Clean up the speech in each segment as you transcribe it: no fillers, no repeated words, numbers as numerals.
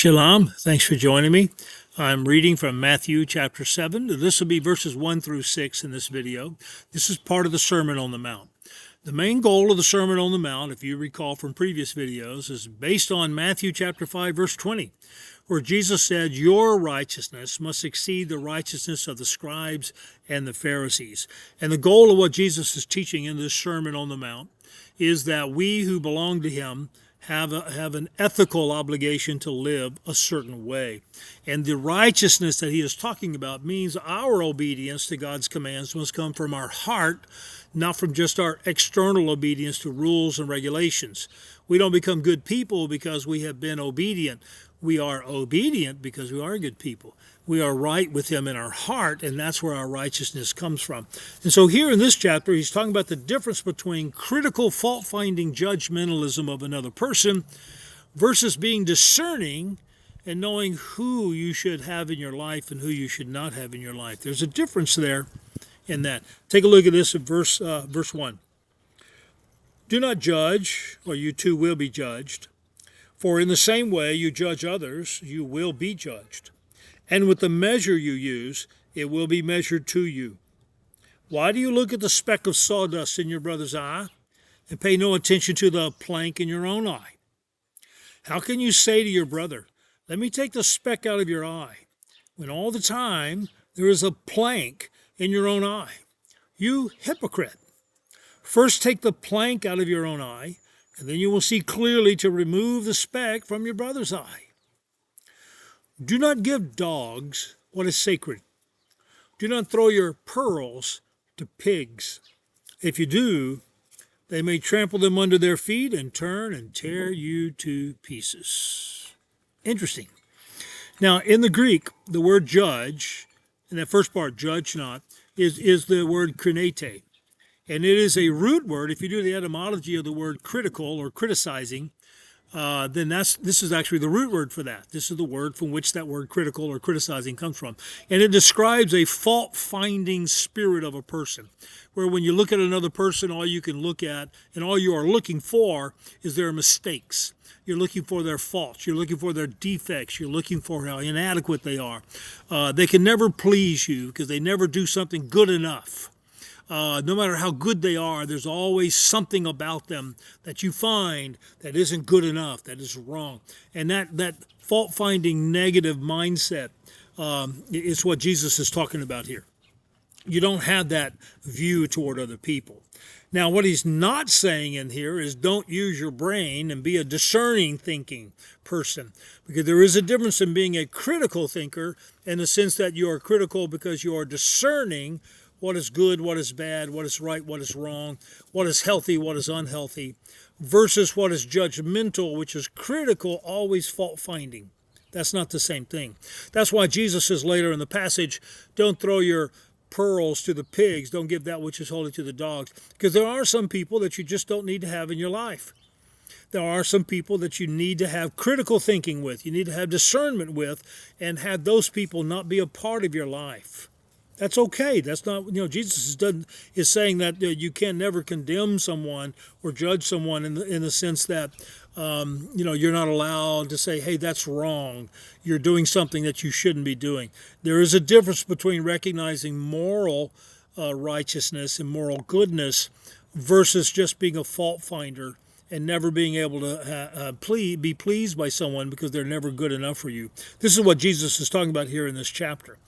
Shalom. Thanks for joining me. I'm reading from Matthew chapter 7. This will be verses 1 through 6 in this video. This is part of the Sermon on the Mount. The main goal of the Sermon on the Mount, if you recall from previous videos, is based on Matthew chapter 5, verse 20, where Jesus said, "Your righteousness must exceed the righteousness of the scribes and the Pharisees." And the goal of what Jesus is teaching in this Sermon on the Mount is that we who belong to him have an ethical obligation to live a certain way. And the righteousness that he is talking about means our obedience to God's commands must come from our heart, not from just our external obedience to rules and regulations. We don't become good people because we have been obedient. We are obedient because we are good people. We are right with him in our heart, and that's where our righteousness comes from. And so here in this chapter, he's talking about the difference between critical, fault-finding judgmentalism of another person versus being discerning and knowing who you should have in your life and who you should not have in your life. There's a difference there in that. Take a look at this in verse 1. "Do not judge, or you too will be judged. For in the same way you judge others, you will be judged. And with the measure you use, it will be measured to you. Why do you look at the speck of sawdust in your brother's eye and pay no attention to the plank in your own eye? How can you say to your brother, 'Let me take the speck out of your eye,' when all the time there is a plank in your own eye? You hypocrite! First take the plank out of your own eye, and then you will see clearly to remove the speck from your brother's eye. Do not give dogs what is sacred. Do not throw your pearls to pigs. If you do, they may trample them under their feet and turn and tear you to pieces." Interesting. Now, in the Greek, the word judge, in that first part, judge not, is the word krinete. And it is a root word. If you do the etymology of the word critical or criticizing, then this is actually the root word for that. This is the word from which that word critical or criticizing comes from. And it describes a fault-finding spirit of a person, where when you look at another person, all you can look at and all you are looking for is their mistakes. You're looking for their faults. You're looking for their defects. You're looking for how inadequate they are. They can never please you because they never do something good enough. No matter how good they are, there's always something about them that you find that isn't good enough, that is wrong. And that fault-finding negative mindset is what Jesus is talking about here. You don't have that view toward other people. Now, what he's not saying in here is don't use your brain and be a discerning thinking person, because there is a difference in being a critical thinker in the sense that you are critical because you are discerning what is good, what is bad, what is right, what is wrong, what is healthy, what is unhealthy, versus what is judgmental, which is critical, always fault-finding. That's not the same thing. That's why Jesus says later in the passage, don't throw your pearls to the pigs, don't give that which is holy to the dogs, because there are some people that you just don't need to have in your life. There are some people that you need to have critical thinking with, you need to have discernment with, and have those people not be a part of your life. That's okay. That's not, Jesus is saying that you can never condemn someone or judge someone in the sense that, you're not allowed to say, hey, that's wrong. You're doing something that you shouldn't be doing. There is a difference between recognizing moral righteousness and moral goodness versus just being a fault finder and never being able to be pleased by someone because they're never good enough for you. This is what Jesus is talking about here in this chapter.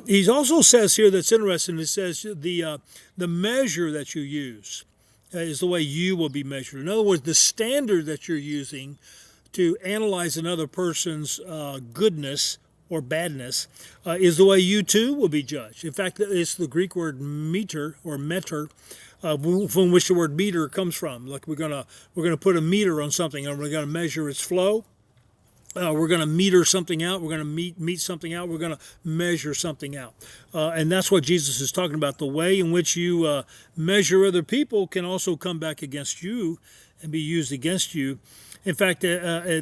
He also says here that's interesting. It says the measure that you use is the way you will be measured. In other words, the standard that you're using to analyze another person's goodness or badness is the way you too will be judged. In fact, it's the Greek word meter or meter, from which the word meter comes from. Like we're gonna put a meter on something and we're gonna measure its flow. We're going to meter something out. We're going to meet something out. We're going to measure something out. And that's what Jesus is talking about. The way in which you measure other people can also come back against you and be used against you. In fact, a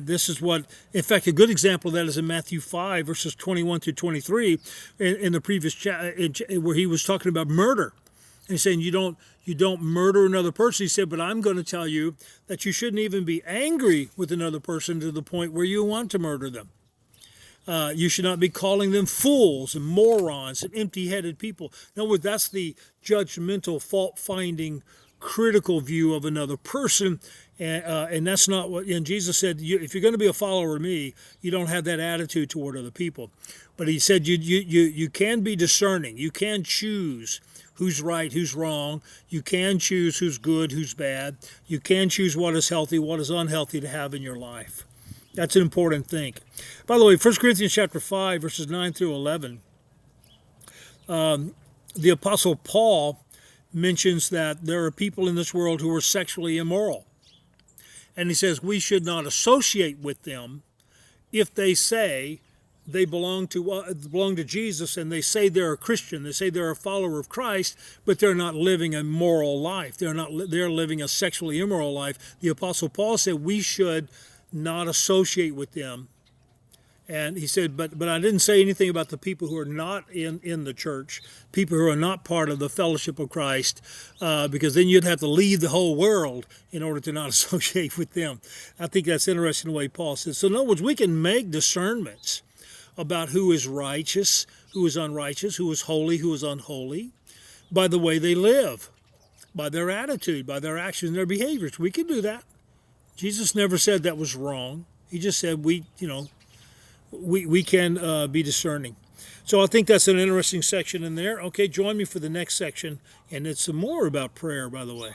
good example of that is in Matthew 5, verses 21 through 23, in the previous chapter, where he was talking about murder. And he's saying you don't murder another person. He said, but I'm going to tell you that you shouldn't even be angry with another person to the point where you want to murder them. You should not be calling them fools and morons and empty-headed people. In other words, that's the judgmental, fault-finding, critical view of another person, and that's not what. And Jesus said, if you're going to be a follower of me, you don't have that attitude toward other people. But he said you can be discerning. You can choose who's right, who's wrong. You can choose who's good, who's bad. You can choose what is healthy, what is unhealthy to have in your life. That's an important thing. By the way, 1 Corinthians chapter 5, verses 9 through 11, the Apostle Paul mentions that there are people in this world who are sexually immoral. And he says we should not associate with them if they say they belong to Jesus, and they say they're a Christian, they say they're a follower of Christ, but they're not living a moral life. They're living a sexually immoral life. The Apostle Paul said we should not associate with them. And he said, but I didn't say anything about the people who are not in the church, people who are not part of the fellowship of Christ, because then you'd have to leave the whole world in order to not associate with them. I think that's interesting the way Paul says. So in other words, we can make discernments about who is righteous, who is unrighteous, who is holy, who is unholy, by the way they live, by their attitude, by their actions, their behaviors. We can do that. Jesus never said that was wrong. He just said we can be discerning. So I think that's an interesting section in there. Okay, join me for the next section, and it's some more about prayer, by the way.